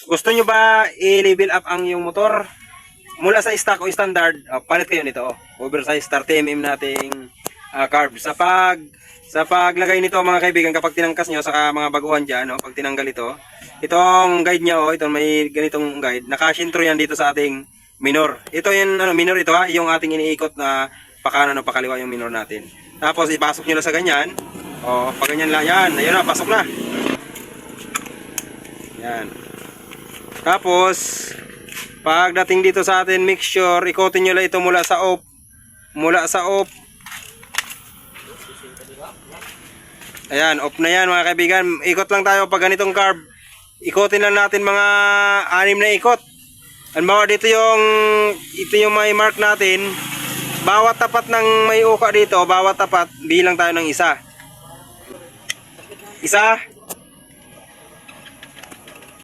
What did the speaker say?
Gusto nyo ba i-level up ang yung motor? Mula sa stock o standard, palit kayo nito. Oversize 30mm nating carb. Sa paglagay nito mga kaibigan, kapag tinangkas nyo sa mga baguhan dyan, pag tinanggal ito, itong guide niya, ito may ganitong guide. Nakashintro yan dito sa ating minor. Ito yung minor ito yung ating iniikot na pakanan o pakaliwa yung minor natin. Tapos ipasok nyo na sa ganyan. Pag ganyan lang yan, ayun na, pasok na. Yan. Tapos pagdating dito sa atin, make sure ikotin nyo lang ito mula sa off. Ayan, off na yan mga kaibigan. Ikot lang tayo pag ganitong carb. Ikotin lang natin mga 6 na ikot. Halimbawa ito yung may mark natin. Bawat tapat ng may uka dito, bawat tapat bilang tayo ng isa.